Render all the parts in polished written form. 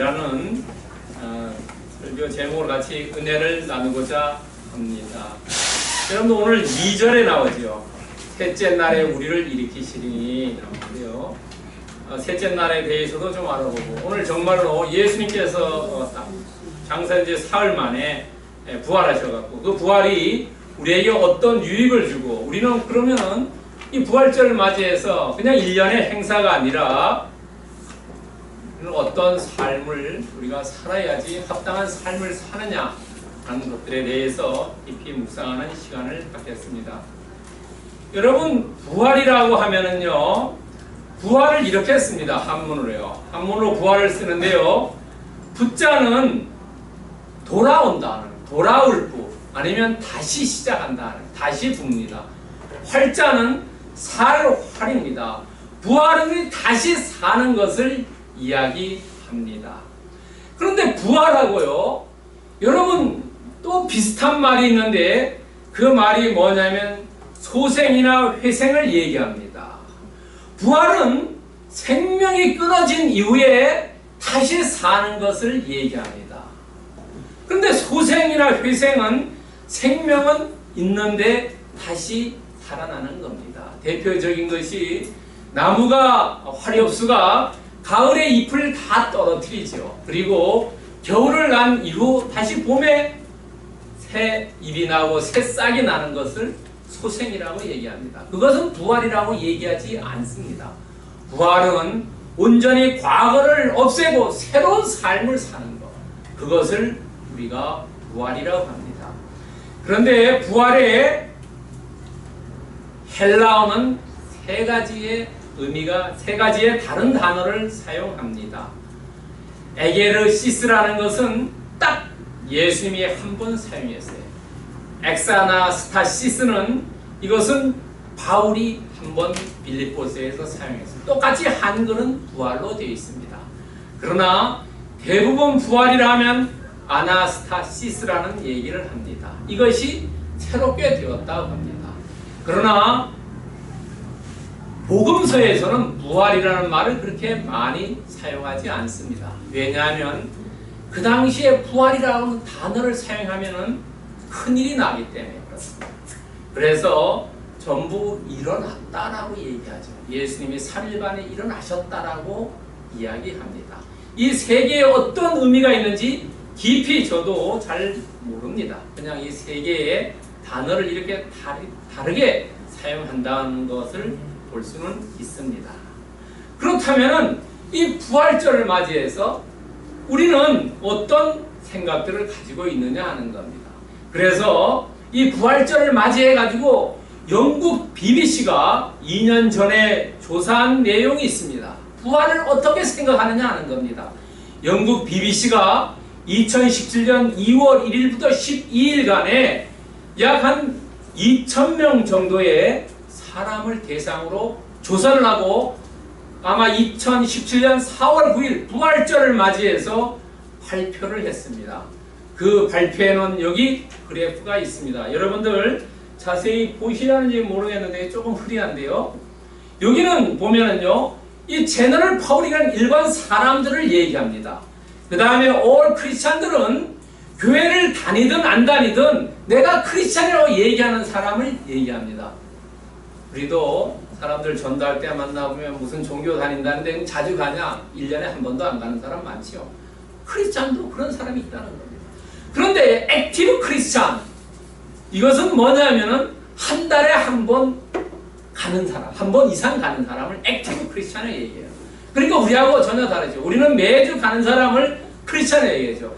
이라는 설교 제목을 같이 은혜를 나누고자 합니다. 여러분 오늘 2절에 나오죠. 셋째 날에 우리를 일으키시리니 나오는데요. 셋째 날에 대해서도 좀 알아보고 오늘 정말로 예수님께서 장사 이제 사흘 만에 부활하셔갖고 그 부활이 우리에게 어떤 유익을 주고 우리는 그러면은 이 부활절을 맞이해서 그냥 1년의 행사가 아니라 어떤 삶을 우리가 살아야지 합당한 삶을 사느냐 하는 것들에 대해서 깊이 묵상하는 시간을 갖겠습니다. 여러분 부활이라고 하면은요 부활을 이렇게 씁니다. 한문으로요. 한문으로 부활을 쓰는데요. 부자는 돌아온다는 돌아올 부 아니면 다시 시작한다는 다시 붑니다. 활자는 살 활입니다. 부활은 다시 사는 것을 이야기합니다. 그런데 부활하고요 여러분 또 비슷한 말이 있는데 그 말이 뭐냐면 소생이나 회생을 얘기합니다. 부활은 생명이 끊어진 이후에 다시 사는 것을 얘기합니다. 그런데 소생이나 회생은 생명은 있는데 다시 살아나는 겁니다. 대표적인 것이 나무가 화렵수가 가을에 잎을 다 떨어뜨리죠. 그리고 겨울을 난 이후 다시 봄에 새 잎이 나고 새 싹이 나는 것을 소생이라고 얘기합니다. 그것은 부활이라고 얘기하지 않습니다. 부활은 온전히 과거를 없애고 새로운 삶을 사는 것, 그것을 우리가 부활이라고 합니다. 그런데 부활의 헬라어는 세 가지의 의미가 세 가지의 다른 단어를 사용합니다. 에게르시스라는 것은 딱 예수님이 한 번 사용했어요. 엑사나스타시스는 이것은 바울이 한 번 빌립보서에서 사용했어요. 똑같이 한글은 부활로 되어 있습니다. 그러나 대부분 부활이라 하면 아나스타시스라는 얘기를 합니다. 이것이 새롭게 되었다고 합니다. 그러나 복음서에서는 부활이라는 말을 그렇게 많이 사용하지 않습니다. 왜냐하면 그 당시에 부활이라는 단어를 사용하면 큰일이 나기 때문에 그렇습니다. 그래서 전부 일어났다라고 얘기하죠. 예수님이 3일 만에 일어나셨다라고 이야기합니다. 이 세 개의 어떤 의미가 있는지 깊이 저도 잘 모릅니다. 그냥 이 세 개의 단어를 이렇게 다르게 사용한다는 것을 볼 수는 있습니다. 그렇다면 이 부활절을 맞이해서 우리는 어떤 생각들을 가지고 있느냐 하는 겁니다. 그래서 이 부활절을 맞이해 가지고 영국 BBC가 2년 전에 조사한 내용이 있습니다. 부활을 어떻게 생각하느냐 하는 겁니다. 영국 BBC가 2017년 2월 1일부터 12일간에 약 한 2,000명 정도의 사람을 대상으로 조사를 하고 아마 2017년 4월 9일 부활절을 맞이해서 발표를 했습니다. 그 발표에는 여기 그래프가 있습니다. 여러분들 자세히 보시는지 모르겠는데 조금 흐리한데요. 여기는 보면은요 이 제너럴 퍼블릭이라는 일반 사람들을 얘기합니다. 그 다음에 all 크리스찬들은 교회를 다니든 안 다니든 내가 크리스찬이라고 얘기하는 사람을 얘기합니다. 우리도 사람들 전도할 때 만나보면 무슨 종교 다닌다는데 자주 가냐? 1년에 한 번도 안 가는 사람 많지요. 크리스찬도 그런 사람이 있다는 겁니다. 그런데 액티브 크리스찬 이것은 뭐냐면은 한 달에 한 번 가는 사람, 한 번 이상 가는 사람을 액티브 크리스찬을 얘기해요. 그러니까 우리하고 전혀 다르죠. 우리는 매주 가는 사람을 크리스찬을 얘기하죠.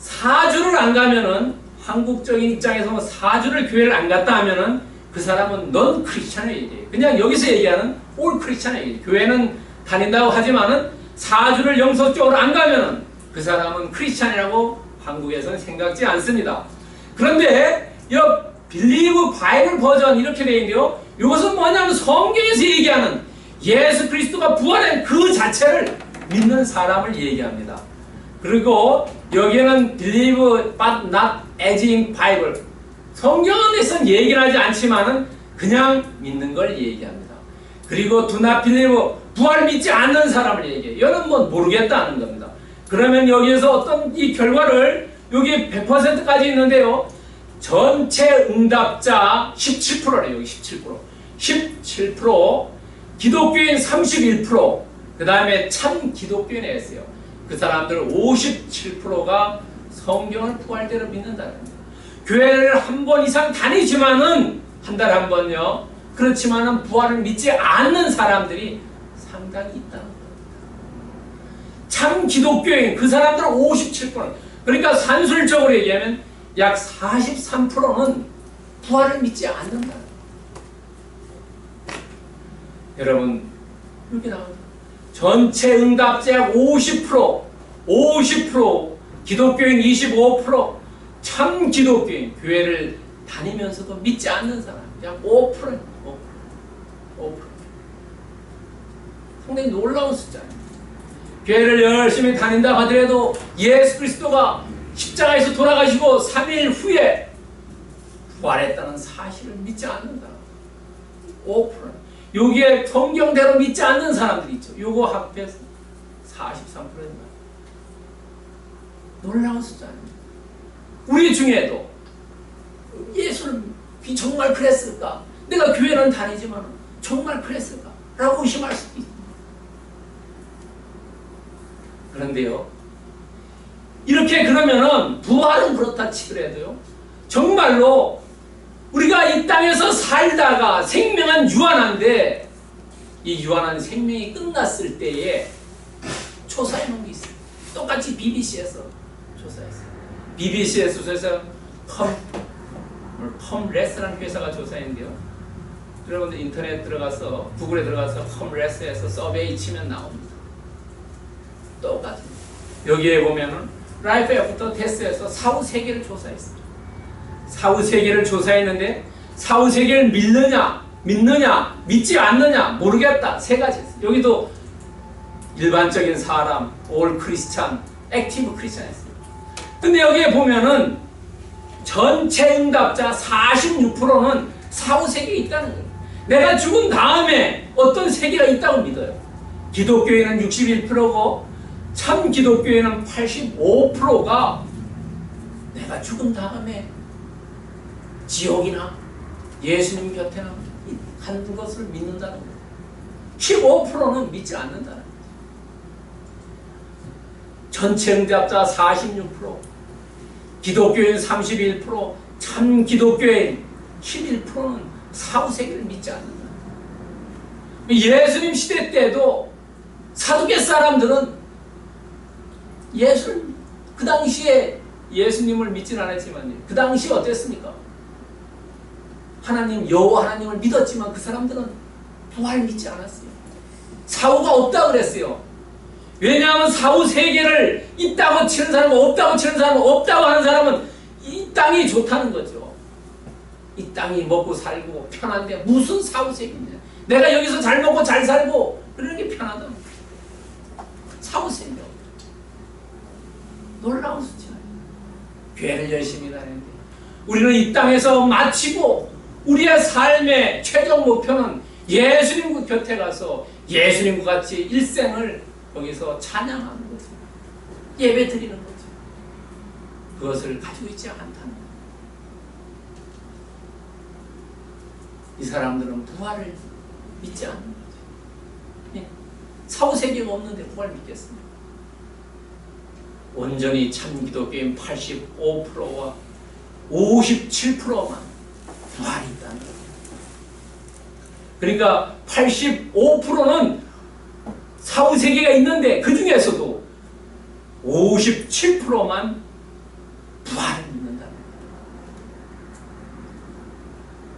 4주를 안 가면은 한국적인 입장에서 4주를 교회를 안 갔다 하면은 그 사람은 넌 크리스찬을 얘기해요. 그냥 여기서 얘기하는 올 크리스찬을 얘기해요. 교회는 다닌다고 하지만은 4주를 영속적으로 안 가면은 그 사람은 크리스찬이라고 한국에서는 생각지 않습니다. 그런데 이 빌리브 바이블 버전 이렇게 되어 있는데요. 이것은 뭐냐면 성경에서 얘기하는 예수 그리스도가 부활한 그 자체를 믿는 사람을 얘기합니다. 그리고 여기에는 believe but not as in Bible 성경에서는 얘기를 하지 않지만은 그냥 믿는 걸 얘기합니다. 그리고 do not believe 부활 믿지 않는 사람을 얘기해요. 이거는 뭐 모르겠다는 겁니다. 그러면 여기에서 어떤 이 결과를 여기 100%까지 있는데요. 전체 응답자 17%래요. 여기 17%. 17%, 기독교인 31%, 그 다음에 참 기독교인에 있어요. 그 사람들 57%가 성경을 부활대로 믿는다는 거예요. 교회를 한 번 이상 다니지만은 한 달에 한 번요. 그렇지만은 부활을 믿지 않는 사람들이 상당히 있다는 겁니다. 참 기독교인 그 사람들 57%. 그러니까 산술적으로 얘기하면 약 43%는 부활을 믿지 않는다. 여러분 이렇게 나옵니다. 전체 응답자 약 50%, 50%, 기독교인 25%, 참 기독교인, 교회를 다니면서도 믿지 않는 사람 약 5%, 5%. 상당히 놀라운 숫자예요. 교회를 열심히 다닌다 하더라도 예수 그리스도가 십자가에서 돌아가시고 3일 후에 부활했다는 사실을 믿지 않는 사람 5%. 여기에 성경대로 믿지 않는 사람들이 있죠. 요거 합해서 43%입니다. 놀라운 숫자입니다. 우리 중에도 예수를 정말 그랬을까? 내가 교회는 다니지만 정말 그랬을까? 라고 의심할 수도 있습니다. 그런데요, 이렇게 그러면은 부활은 그렇다 치더라도요, 정말로 우리가 이 땅에서 살다가 생명은 유한한데 이 유한한 생명이 끝났을 때에 조사해 놓은 게 있어요. 똑같이 BBC에서 조사했어요. BBC에서 조사해서 컴레스라는 회사가 조사했는데요. 여러분들 인터넷 들어가서 구글에 들어가서 컴레스에서 서베이 치면 나옵니다. 똑같습니다. 여기에 보면은 라이프 애프터 테스트에서 사후 세계를 조사했습니다. 사후 세계를 조사했는데 사후 세계를 믿느냐, 믿지 않느냐 모르겠다. 세 가지. 여기도 일반적인 사람, 올 크리스찬, 액티브 크리스찬 했습니다. 근데 여기에 보면은 전체 응답자 46%는 사후 세계에 있다는 거예요. 내가 죽은 다음에 어떤 세계가 있다고 믿어요. 기독교인은 61%고 참 기독교인은 85%가 내가 죽은 다음에 지옥이나 예수님 곁에나 하는 것을 믿는다는 거예요. 15%는 믿지 않는다는 거예요. 전체 응답자 46%, 기독교인 31%, 참 기독교인 11%는 사후세계를 믿지 않는다. 예수님 시대 때도 사두개 사람들은 그 당시에 예수님을 믿지는 않았지만 그 당시에 어땠습니까? 여호와 하나님을 믿었지만 그 사람들은 부활 믿지 않았어요. 사후가 없다고 그랬어요. 왜냐하면 사후 세계를 있다고 치는 사람은 없다고 치는 사람은 없다고 하는 사람은 이 땅이 좋다는 거죠. 이 땅이 먹고 살고 편한데 무슨 사후 세계냐. 내가 여기서 잘 먹고 잘 살고 그러는 게 편하다. 사후 세계. 놀라운 숫자예요. 교회를 열심히 다니는데 우리는 이 땅에서 마치고 우리의 삶의 최종 목표는 예수님 곁에 가서 예수님과 같이 일생을 거기서 찬양하는 거죠. 예배 드리는 거죠. 그것을 가지고 있지 않다는 거예요. 이 사람들은 부활을 믿지 않는 거죠. 사후세계가 없는데 부활 믿겠습니까? 온전히 참 기독교인 85%와 57%만 부활이 있다는 거예요. 그러니까 85%는 사후세계가 있는데 그 중에서도 57%만 부활을 믿는다는 거예요.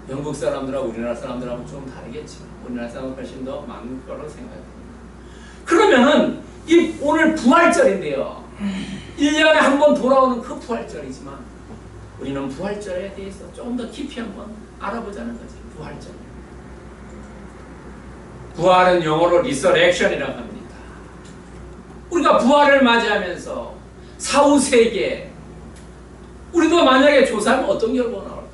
영국 사람들하고 우리나라 사람들하고 좀 다르겠지만 우리나라 사람은 훨씬 더 많을 거라고 생각합니다. 그러면은 이 오늘 부활절인데요. 1년에 한 번 돌아오는 그 부활절이지만 우리는 부활절에 대해서 조금 더 깊이 한번 알아보자는 거죠. 부활절. 부활은 영어로 resurrection이라고 합니다. 우리가 부활을 맞이하면서 사후세계 우리도 만약에 조사하면 어떤 결과가 나올까요?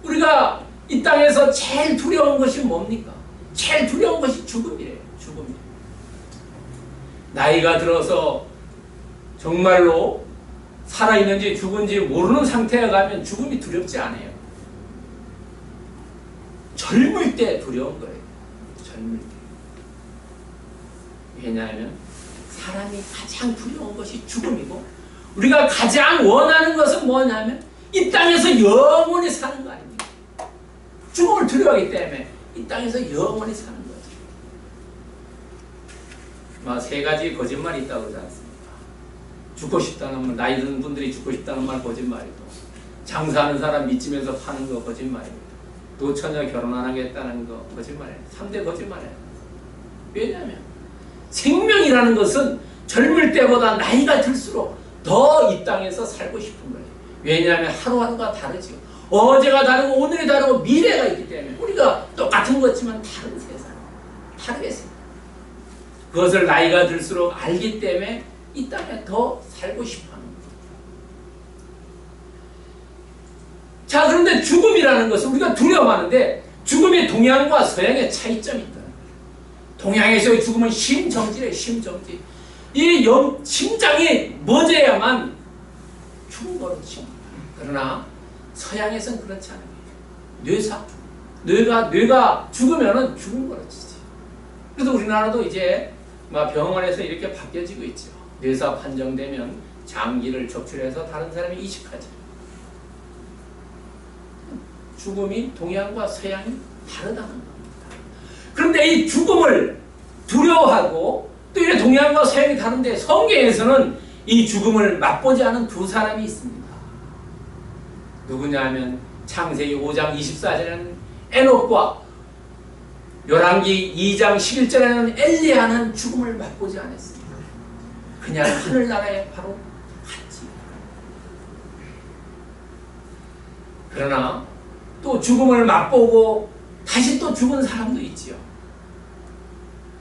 우리가 이 땅에서 제일 두려운 것이 뭡니까? 제일 두려운 것이 죽음이래요. 죽음이래요. 나이가 들어서 정말로 살아있는지 죽은지 모르는 상태에 가면 죽음이 두렵지 않아요. 젊을 때 두려운 거예요. 젊을 때. 왜냐하면 사람이 가장 두려운 것이 죽음이고 우리가 가장 원하는 것은 뭐냐면 이 땅에서 영원히 사는 거 아닙니까? 죽음을 두려워하기 때문에 이 땅에서 영원히 사는 거죠. 세 가지 거짓말이 있다고 그러지 않습니까? 죽고 싶다는 말, 나이 든 분들이 죽고 싶다는 말 거짓말이고, 장사하는 사람 믿지면서 파는 거 거짓말이고, 노처녀 결혼 안 하겠다는 거 거짓말이에요. 3대 거짓말이에요. 왜냐하면 생명이라는 것은 젊을 때보다 나이가 들수록 더 이 땅에서 살고 싶은 거예요. 왜냐하면 하루하루가 다르죠. 어제가 다르고 오늘이 다르고 미래가 있기 때문에 우리가 똑같은 것지만 다른 세상, 다르겠습니다. 그것을 나이가 들수록 알기 때문에 이 땅에 더 살고 싶어 하는 거예요. 자, 그런데 죽음이라는 것은 우리가 두려워하는데 죽음이 동양과 서양의 차이점이 있다. 동양에서의 죽음은 심정지래요. 심정지. 이 심장이 멎어야만 죽은 거로 칩니다. 그러나 서양에서는 그렇지 않아요. 뇌가 죽으면은 죽은 거로 치지. 그래서 우리나라도 이제 병원에서 이렇게 바뀌어지고 있죠. 뇌사 판정되면 장기를 적출해서 다른 사람이 이식하죠. 죽음이 동양과 서양이 다르다는 겁니다. 그런데 이 죽음을 두려워하고 또 이렇게 동양과 서양이 다른데 성경에서는 이 죽음을 맛보지 않은 두 사람이 있습니다. 누구냐 하면 창세기 5장 24절에는 에녹과 열왕기 2장 11절에는 엘리야는 죽음을 맛보지 않았습니다. 그냥 하늘나라에 바로 갔지. 그러나 또 죽음을 맛보고 다시 또 죽은 사람도 있지요.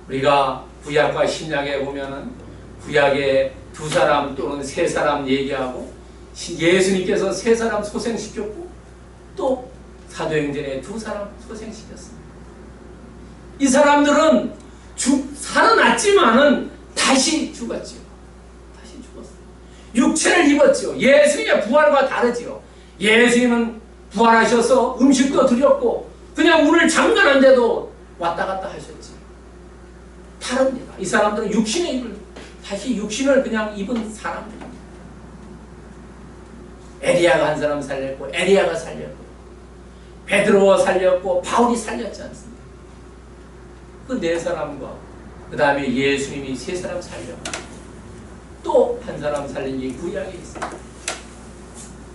우리가 구약과 신약에 보면은 구약에 두 사람 또는 세 사람 얘기하고 예수님께서 세 사람 소생시켰고 또 사도행전에 두 사람 소생시켰습니다. 이 사람들은 살아났지만은 다시 죽었지요. 다시 죽었어요. 육체를 입었지요. 예수님의 부활과 다르지요. 예수님은 부활하셔서 음식도 드렸고 그냥 문을 잠가는데도 왔다 갔다 하셨지. 다릅니다. 이 사람들은 다시 육신을 그냥 입은 사람들입니다. 에리야가 한 사람 살렸고 엘리야가 살렸고 베드로가 살렸고 바울이 살렸지 않습니까? 그 네 사람과 그 다음에 예수님이 세 사람 살렸고 또 한 사람 살린 게 구약에 있습니다.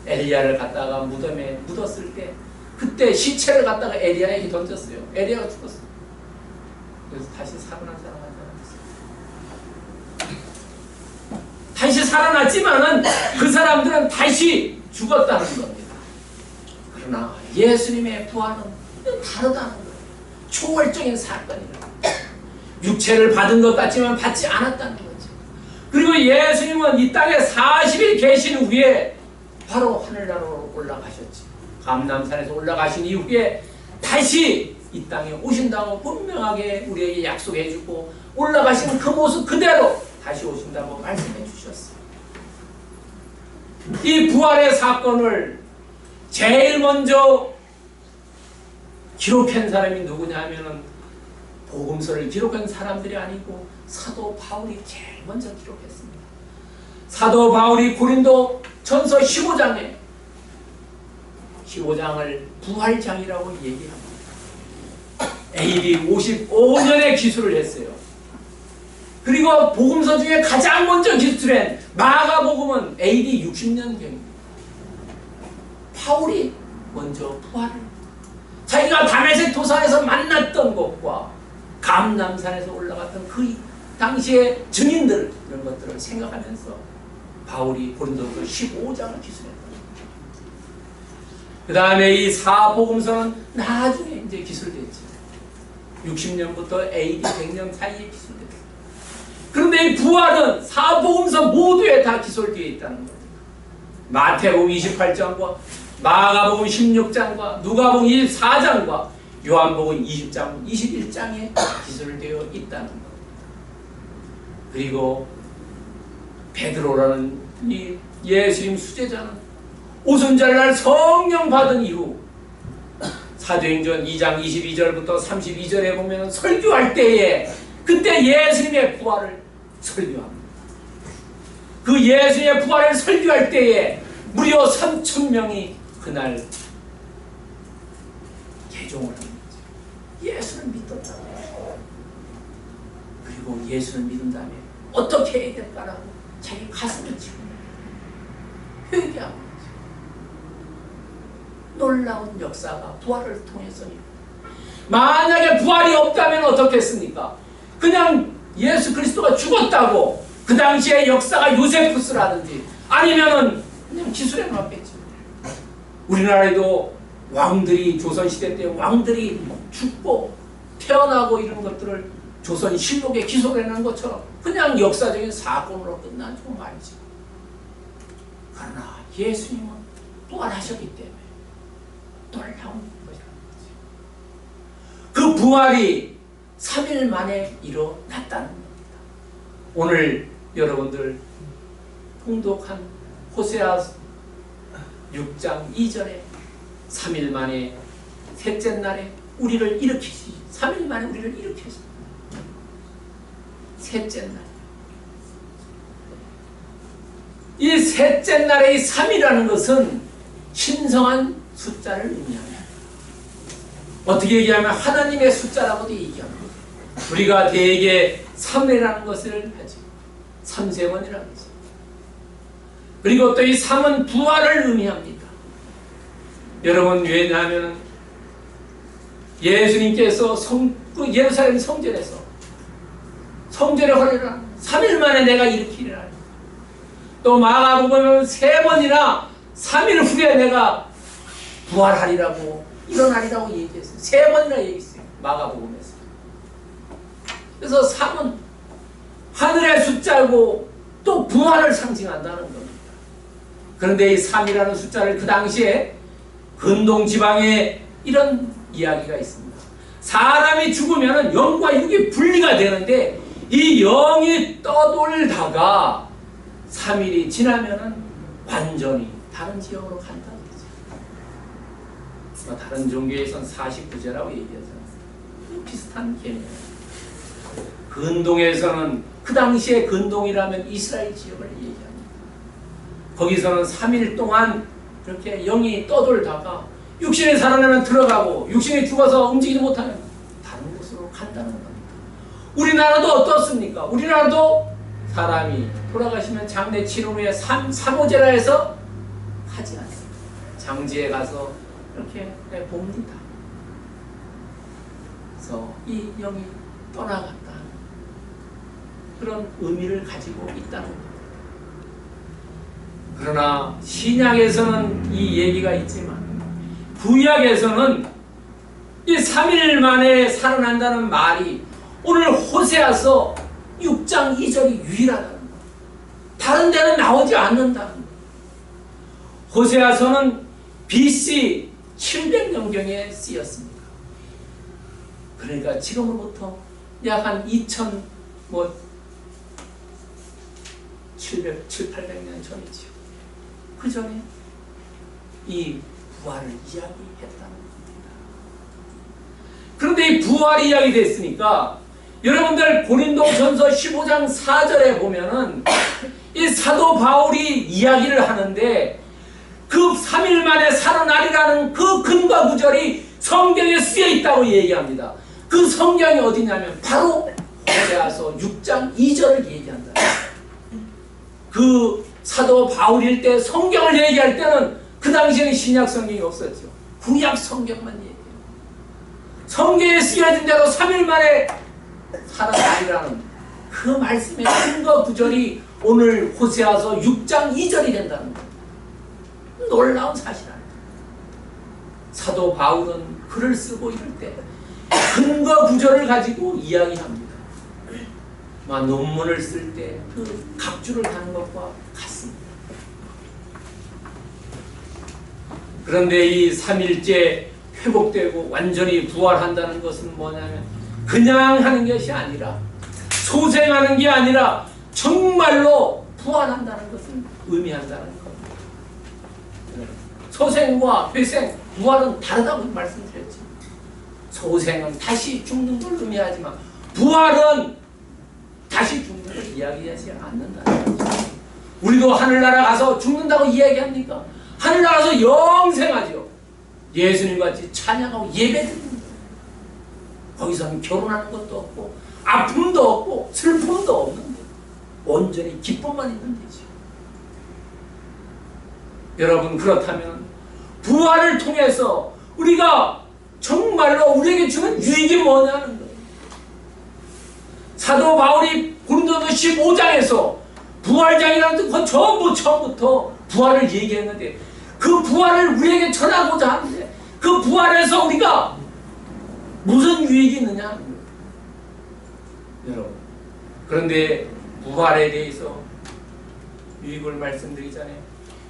엘리야를 갖다가 무덤에 묻었을 때 그때 시체를 갖다가 엘리야에게 던졌어요. 엘리야가 죽었어요. 그래서 다시 살아난 사람 한 사람 있어요. 다시 살아났지만은 그 사람들은 다시 죽었다는 겁니다. 그러나 예수님의 부활은 다르다는 거예요. 초월적인 사건이라는 거예요. 육체를 받은 것 같지만 받지 않았다는 거죠. 그리고 예수님은 이 땅에 40일 계신 후에 바로 하늘나라로 올라가셨지. 감람산에서 올라가신 이후에 다시 이 땅에 오신다고 분명하게 우리에게 약속해 주고 올라가신 그 모습 그대로 다시 오신다고 말씀해 주셨어요. 이 부활의 사건을 제일 먼저 기록한 사람이 누구냐 하면은 복음서를 기록한 사람들이 아니고 사도 바울이 제일 먼저 기록했습니다. 사도 바울이 고린도 전서 15장에 15장을 부활장이라고 얘기합니다. AD 55년에 기술을 했어요. 그리고 복음서 중에 가장 먼저 기술한 마가복음은 AD 60년경입니다. 바울이 먼저 부활을 자기가 다메섹 도상에서 만났던 것과 감람산에서 올라갔던 그 당시의 증인들 이런 것들을 생각하면서 바울이 고린도서 15장을 기술했다. 그 다음에 이 사복음서는 나중에 이제 기술됐죠. 60년부터 AD 100년 사이에 기술됐어요. 그런데 이 부활은 사복음서 모두에 다 기술되어 있다는 거예요. 마태복음 28장과 마가복음 16장과 누가복음 24장과 요한복음 20장, 21장에 기술되어 있다는 겁니다. 그리고 베드로라는 이 예수님 수제자는 오순절날 성령 받은 이후 사도행전 2장 22절부터 32절에 보면 설교할 때에 그때 예수님의 부활을 설교합니다. 그 예수님의 부활을 설교할 때에 무려 3,000명이 그날 개종을 합니다. 예수를 믿었다고. 그리고 예수를 믿은 다음에 어떻게 해야 될까라고 자기 가슴을 치고 회개하고 있죠. 놀라운 역사가 부활을 통해서 만약에 부활이 없다면 어떻겠습니까? 그냥 예수 그리스도가 죽었다고 그 당시에 역사가 요세푸스라든지 아니면은 그냥 기술에 맞겠죠. 우리나라에도 왕들이 조선시대 때 왕들이 죽고 태어나고 이런 것들을 조선실록에 기록해놓은 것처럼 그냥 역사적인 사건으로 끝난 좀 말이지. 그러나 예수님은 부활하셨기 때문에 놀라운 것이라는 거지. 그 부활이 3일 만에 일어났다는 겁니다. 오늘 여러분들 통독한 호세아 6장 2절에 3일 만에 셋째 날에 우리를 일으키시 3일 만에 우리를 일으키시 셋째 날. 이 셋째 날의 이 3이라는 것은 신성한 숫자를 의미합니다. 어떻게 얘기하면 하나님의 숫자라고도 얘기합니다. 우리가 대개 3이라는 것을 하죠. 3세번이라는 거죠. 그리고 또 이 3은 부활을 의미합니다. 여러분 왜냐하면 예수님께서 예루살렘 성전에서 성전에 걸려라 3일 만에 내가 일으키리라. 또 마가복음은 3번이나 3일 후에 내가 부활하리라고 일어나리라고 얘기했어요. 3번이나 얘기했어요. 마가복음에서. 그래서 3은 하늘의 숫자고 또 부활을 상징한다는 겁니다. 그런데 이 3이라는 숫자를 그 당시에 근동 지방에 이런 이야기가 있습니다. 사람이 죽으면 영과 육이 분리가 되는데 이 영이 떠돌다가 3일이 지나면 완전히 다른 지역으로 간다는 거죠. 다른 종교에선 49제라고 얘기하잖아요. 비슷한 개념이에요. 근동에서는 그 당시에 근동이라면 이스라엘 지역을 얘기합니다. 거기서는 3일 동안 그렇게 영이 떠돌다가 육신이 살아나면 들어가고 육신이 죽어서 움직이지 못하면 다른 곳으로 간다는 겁니다. 우리나라도 어떻습니까? 우리나라도 사람이 돌아가시면 장례 치료 후에 사모제라 해서 하지 않습니다. 장지에 가서 이렇게 봅니다. 그래서 이 영이 떠나갔다 그런 의미를 가지고 있다는 겁니다. 그러나 신약에서는 이 얘기가 있지만 구약에서는 이 3일 만에 살아난다는 말이 오늘 호세아서 6장 2절이 유일하다는 거예요. 다른 데는 나오지 않는다는 거예요. 호세아서는 BC 700년경에 쓰였습니다. 그러니까 지금으로부터 약 한 700, 800년 전이죠. 그 전에 이 부활을 이야기했다는 겁니다. 그런데 이 부활이 이야기됐으니까 여러분들 고린도전서 15장 4절에 보면은 이 사도 바울이 이야기를 하는데 그 3일 만에 살아나리라는 그 근거 구절이 성경에 쓰여 있다고 얘기합니다. 그 성경이 어디냐면 바로 호세아서 6장 2절을 얘기한다. 그 사도 바울일 때 성경을 얘기할 때는 그 당시에는 신약 성경이 없었죠. 구약 성경만 얘기해요. 성경에 쓰여진 대로 3일 만에 살아나리라는 그 말씀의 근거 구절이 오늘 호세아서 6장 2절이 된다는 거예요. 놀라운 사실 아닙니까? 사도 바울은 글을 쓰고 이럴 때 근거 구절을 가지고 이야기합니다. 논문을 쓸 때 그 각주를 다는 것과 같습니다. 그런데 이 3일째 회복되고 완전히 부활한다는 것은 뭐냐면 그냥 하는 것이 아니라 소생하는 게 아니라 정말로 부활하는 의미한다는 겁니다. 소생과 회생, 부활은 다르다고 말씀드렸죠. 소생은 다시 죽는 걸 의미하지만 부활은 다시 죽는 걸 이야기하지 않는다는 거죠. 우리도 하늘나라 가서 죽는다고 이야기합니까? 하늘나라 가서 영생하죠. 예수님 같이 찬양하고 예배드립니다. 거기서는 결혼하는 것도 없고 아픔도 없고 슬픔도 없는데 온전히 기쁨만 있는 데죠. 여러분, 그렇다면 부활을 통해서 우리가 정말로 우리에게 주는 유익이 뭐냐는 거예요. 사도 바울이 고린도서 15장에서 부활장이라는 건 처음부터 부활을 얘기했는데 그 부활을 우리에게 전하고자 하는데 그 부활에서 우리가 무슨 유익이 있느냐? 여러분, 그런데 부활에 대해서 유익을 말씀드리잖아요.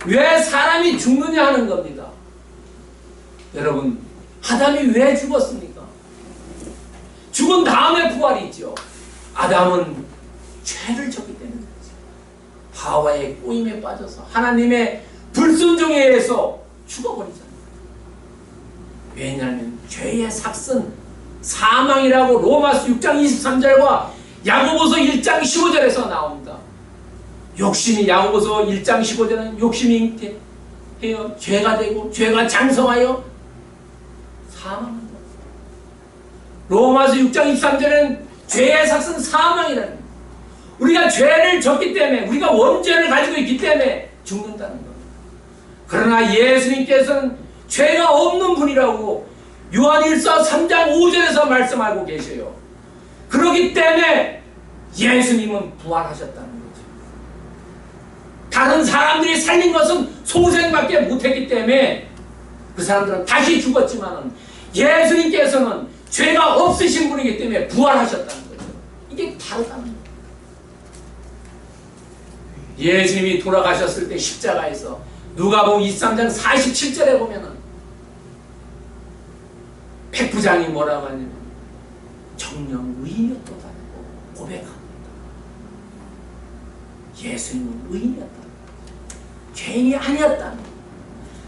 왜 사람이 죽느냐 하는 겁니다. 여러분, 아담이 왜 죽었습니까? 죽은 다음에 부활이 있죠. 아담은 죄를 졌기 때문에 하와의 꼬임에 빠져서 하나님의 불순종에 의해서 죽어버리잖아요. 왜냐하면 죄의 삭은 사망이라고 로마서 6장 23절과 야고보서 1장 15절에서 나옵니다. 욕심이, 야고보서 1장 15절은 욕심이 해요. 죄가 되고 죄가 장성하여 사망한다. 로마서 6장 23절은 죄의 삭은 사망이라는 거예요. 우리가 죄를 졌기 때문에, 우리가 원죄를 가지고 있기 때문에 죽는다는 겁니다. 그러나 예수님께서는 죄가 없는 분이라고 요한일서 3장 5절에서 말씀하고 계셔요. 그렇기 때문에 예수님은 부활하셨다는 거죠. 다른 사람들이 살린 것은 소생밖에 못했기 때문에 그 사람들은 다시 죽었지만 예수님께서는 죄가 없으신 분이기 때문에 부활하셨다는 거죠. 이게 다르다는 거예요. 예수님이 돌아가셨을 때 십자가에서 누가복음 23장 47절에 보면은 백부장이 뭐라고 하냐면 정녕 의인이었다고 고백합니다. 예수님은 의인이었다. 죄인이 아니었다.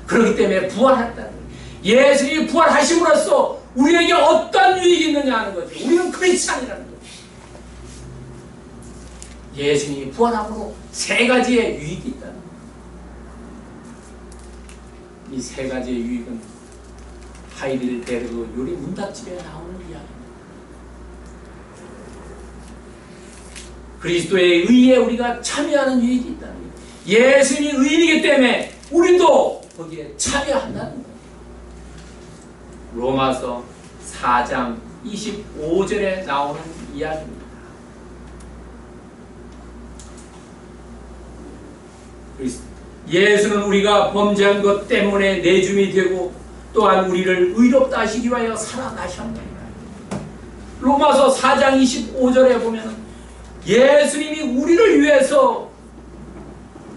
그렇기 때문에 부활했다는 거예요. 예수님이 부활하심으로써 우리에게 어떤 유익이 있느냐 하는 거죠. 우리는 크리스찬이라는 거죠. 예수님이 부활함으로 세 가지의 유익이 있다는 거예요. 이 세 가지의 유익은 하이델베르그 요리 문답집에 나오는 이야기입니다. 그리스도의 의에 우리가 참여하는 유익이 있다는 거예요. 예수님이 의인이기 때문에 우리도 거기에 참여한다는 거예요. 로마서 4장 25절에 나오는 이야기입니다. 예수는 우리가 범죄한 것 때문에 내줌이 되고 또한 우리를 의롭다 하시기 위하여 살아나셨느니라. 로마서 4장 25절에 보면 예수님이 우리를 위해서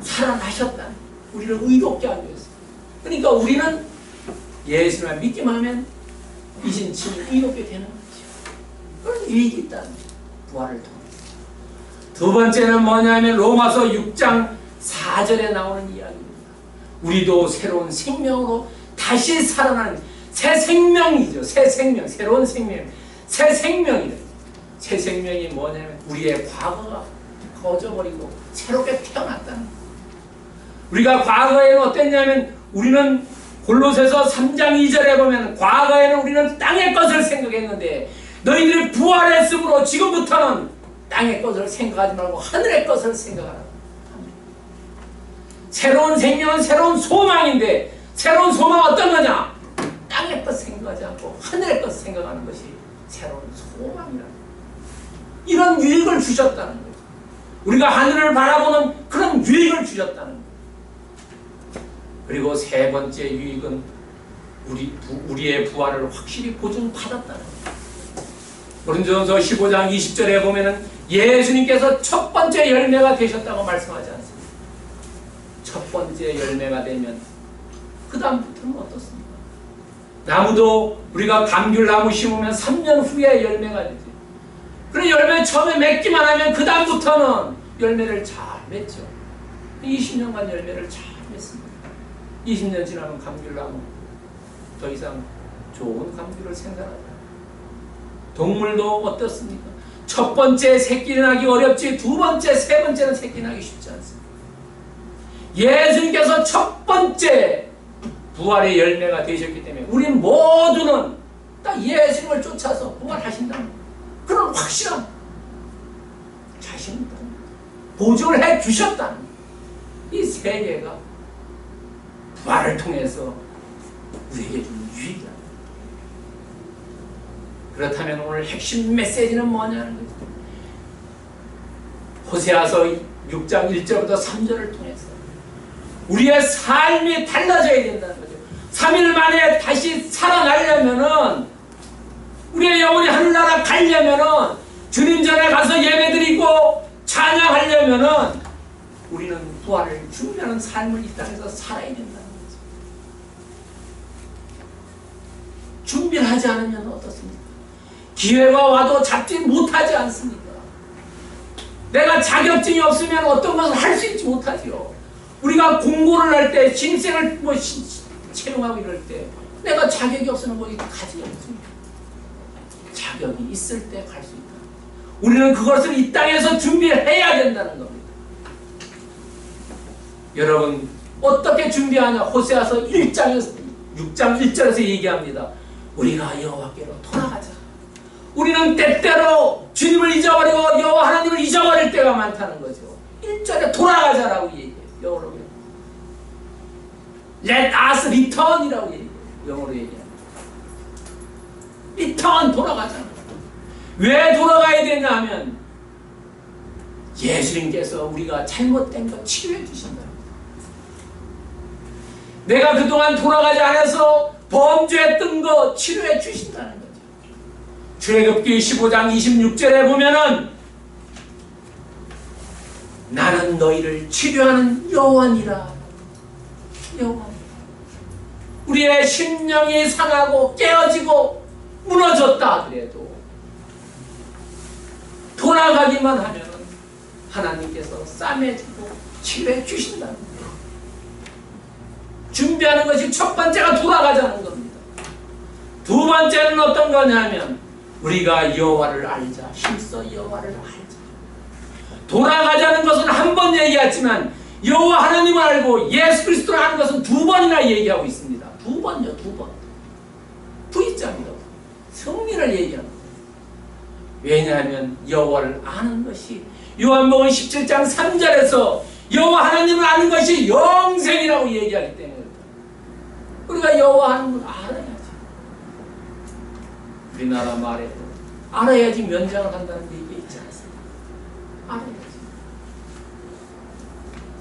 살아나셨다. 우리를 의롭게 하기 위해서. 그러니까 우리는 예수님을 믿기만 하면 이신칭이 의롭게 되는 거죠. 그런 유익이 있다는 거죠. 부활을 통해서. 두 번째는 뭐냐면 로마서 6장 4절에 나오는 이야기입니다. 우리도 새로운 생명으로 다시 살아나는 새 생명이죠. 새 생명, 새로운 생명, 새 생명이래. 새 생명이 뭐냐면 우리의 과거가 꺼져버리고 새롭게 태어났다는 거예요. 우리가 과거에는 어땠냐면 우리는 골로새서 3장 2절에 보면 과거에는 우리는 땅의 것을 생각했는데 너희들이 부활했으므로 지금부터는 땅의 것을 생각하지 말고 하늘의 것을 생각하라. 새로운 생명은 새로운 소망인데 새로운 소망은 어떤 거냐? 땅의 것 생각하지 않고 하늘의 것 생각하는 것이 새로운 소망이라는 거예요. 이런 유익을 주셨다는 거예요. 우리가 하늘을 바라보는 그런 유익을 주셨다는 거예요. 그리고 세 번째 유익은 우리의 부활을 확실히 보증받았다는 거예요. 고린도전서 15장 20절에 보면은 예수님께서 첫 번째 열매가 되셨다고 말씀하지 않습니까? 첫 번째 열매가 되면 그 다음부터는 어떻습니까? 나무도 우리가 감귤나무 심으면 3년 후에 열매가 되지. 그런 열매 처음에 맺기만 하면 그 다음부터는 열매를 잘 맺죠. 20년간 열매를 잘 맺습니다. 20년 지나면 감귤 나무 더 이상 좋은 감귤을 생산한다. 동물도 어떻습니까? 첫 번째 새끼 나기 어렵지 두 번째, 세 번째는 새끼 나기 쉽지 않습니다. 예수님께서 첫 번째 부활의 열매가 되셨기 때문에 우리 모두는 딱 예수님을 쫓아서 부활하신다는 그런 확실한 자신이 보증을 해 주셨다는 이 세계가 부활을 통해서 우리에게 주는 유익이다. 그렇다면 오늘 핵심 메시지는 뭐냐는 거죠. 호세아서 6장 1절부터 3절을 통해서 우리의 삶이 달라져야 된다는 거죠. 3일 만에 다시 살아나려면은 우리의 영혼이 하늘나라 가려면은 주님 전에 가서 예배드리고 찬양하려면은 우리는 부활을 준비하는 삶을 이 땅에서 살아야 된다는 거죠. 준비를 하지 않으면 어떻습니까? 기회가 와도 잡지 못하지 않습니까? 내가 자격증이 없으면 어떤 것을 할 수 있지 못하지요. 우리가 공부를 할 때 신입생을 채용하고 이럴 때 내가 자격이 없으면 거기 가지 않습니다. 자격이 있을 때 갈 수 있다. 우리는 그것을 이 땅에서 준비해야 된다는 겁니다. 여러분 어떻게 준비하냐? 호세아서 6장 1절에서 얘기합니다. 우리가 여호와께로 돌아가자. 우리는 때때로 주님을 잊어버리고 여호와 하나님을 잊어버릴 때가 많다는 거죠. 1절에 돌아가자라고 얘기해요. 영어로 Let us return이라고 얘기해요. 영어로 얘기합니다. Return, 돌아가자. 왜 돌아가야 되냐 하면 예수님께서 우리가 잘못된 거 치료해 주신다. 내가 그동안 돌아가지 않아서 범죄했던 거 치료해 주신다는 거죠. 출애굽기 15장 26절에 보면은 나는 너희를 치료하는 여호와니라. 여호와. 우리의 심령이 상하고 깨어지고 무너졌다 그래도 돌아가기만 하면 하나님께서 싸매주고 치료해 주신다는 거예요. 준비하는 것이 첫 번째가 돌아가자는 겁니다. 두 번째는 어떤 거냐면 우리가 여호와를 알자. 힘써 여호와를 알자. 돌아가자는 것은 한 번 얘기했지만 여호와 하나님을 알고 예수 그리스도를 아는 것은 두 번이나 얘기하고 있습니다. 두 번요, 두 번. V자입니다. 승리를 얘기하는 거예요. 왜냐하면 여호와를 아는 것이 요한복음 17장 3절에서 여호와 하나님을 아는 것이 영생이라고 얘기하기 때문에 우리가 여호와 하나님을 알아야지. 우리나라 말에도 알아야지 면장을 한다는 얘기 있지 않습니까? 알아야지.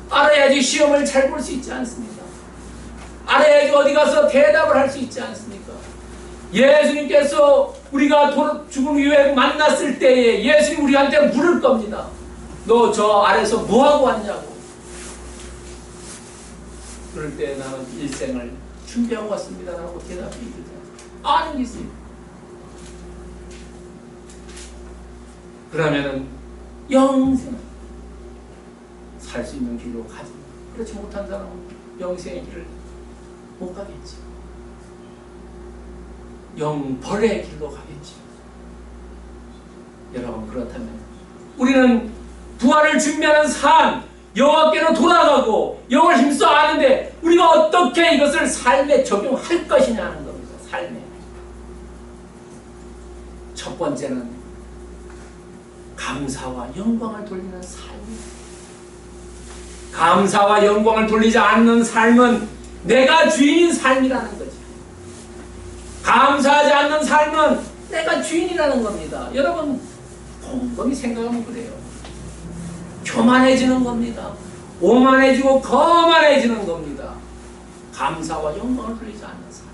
알아야지 시험을 잘 볼 수 있지 않습니까? 알아야지 어디 가서 대답을 할 수 있지 않습니까? 예수님께서 우리가 죽음 이후에 만났을 때에 예수님 우리한테 물을 겁니다. 너 저 아래서 뭐하고 왔냐고. 그럴 때 나는 일생을 준비하고 왔습니다 라고 대답이 이르죠. 아는 게 있어요. 그러면은 영생 살 수 있는 길로 가지. 그렇지 못한 사람은 영생의 길을 못 가겠지. 영벌의 길로 가겠지. 여러분 그렇다면 우리는 부활을 준비하는 삶, 여호와께로 돌아가고 영을 힘써 아는데 우리가 어떻게 이것을 삶에 적용할 것이냐는 겁니다. 삶에. 첫 번째는 감사와 영광을 돌리는 삶입니다. 감사와 영광을 돌리지 않는 삶은 내가 주인인 삶이라는 거지. 감사하지 않는 삶은 내가 주인이라는 겁니다. 여러분 곰곰이 생각하면 그래요. 교만해지는 겁니다. 오만해지고 거만해지는 겁니다. 감사와 영광을 돌리지 않는 삶.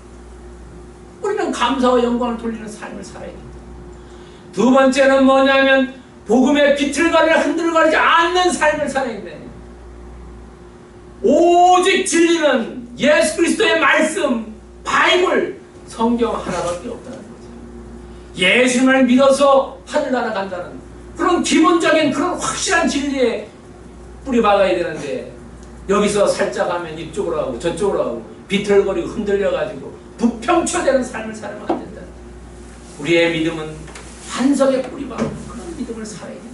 우리는 감사와 영광을 돌리는 삶을 살아야 됩니다. 두 번째는 뭐냐면 복음의 비틀거리를 흔들거리지 않는 삶을 살아야 됩니다. 오직 진리는 예수 그리스도의 말씀, 바이블, 성경 하나밖에 없다는 거죠. 예수님을 믿어서 하늘나라 간다는 그런 기본적인 그런 확실한 진리에 뿌리박아야 되는데 여기서 살짝 하면 이쪽으로 가고 저쪽으로 가고 비틀거리고 흔들려가지고 부평초되는 삶을 살면 안 된다. 우리의 믿음은 반석에 뿌리 박는 그런 믿음을 살아야 된다.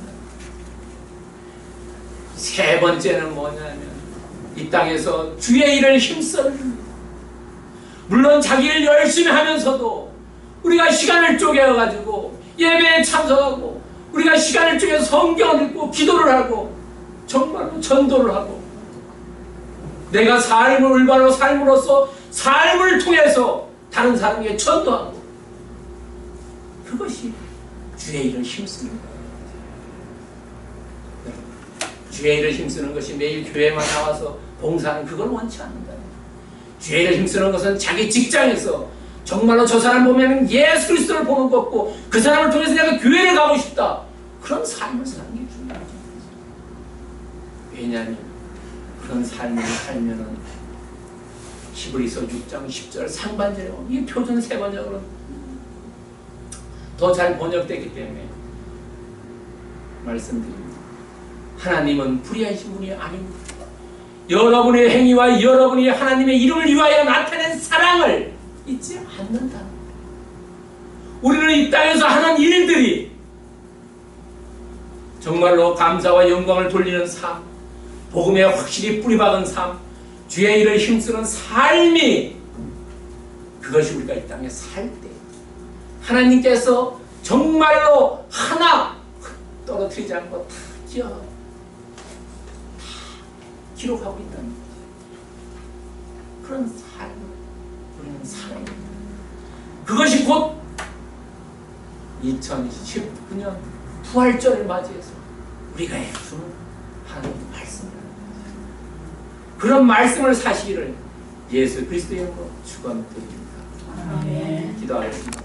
세 번째는 뭐냐면 이 땅에서 주의 일을 힘쓰는, 물론 자기 일 열심히 하면서도 우리가 시간을 쪼개가지고 예배에 참석하고 우리가 시간을 쪼개서 성경을 읽고 기도를 하고 정말로 전도를 하고 내가 삶을 올바로 삶으로써 삶을 통해서 다른 사람에게 전도하고, 그것이 주의 일을 힘쓰는 거예요. 주의 일을 힘쓰는 것이 매일 교회만 나와서 봉사하는 그걸 원치 않는다. 주의 일을 힘쓰는 것은 자기 직장에서 정말로 저 사람 보면 예수 그리스도를 보는 것 같고 그 사람을 통해서 내가 교회를 가고 싶다. 그런 삶을 사는 게 중요하죠. 왜냐하면 그런 삶을 살면은 히브리서 6장 10절 상반절에 이게 표준 세 번역으로 더 잘 번역되기 때문에 말씀드립니다. 하나님은 불의하신 분이 아닙니다. 여러분의 행위와 여러분이 하나님의 이름을 위하여 나타낸 사랑을 잊지 않는다. 우리는 이 땅에서 하는 일들이 정말로 감사와 영광을 돌리는 삶, 복음에 확실히 뿌리박은 삶, 주의 일을 힘쓰는 삶이, 그것이 우리가 이 땅에 살 때 하나님께서 정말로 하나 떨어뜨리지 않고 다 기록하고 있다는 거죠. 그런 삶을 우리는 살아야 됩니다. 그것이 곧 2019년 부활절을 맞이해서 우리가 해주는 하나님의 말씀이라는 거죠. 그런 말씀을 사시기를 예수 그리스도의 이름으로 축원드립니다. 아멘. 기도하겠습니다.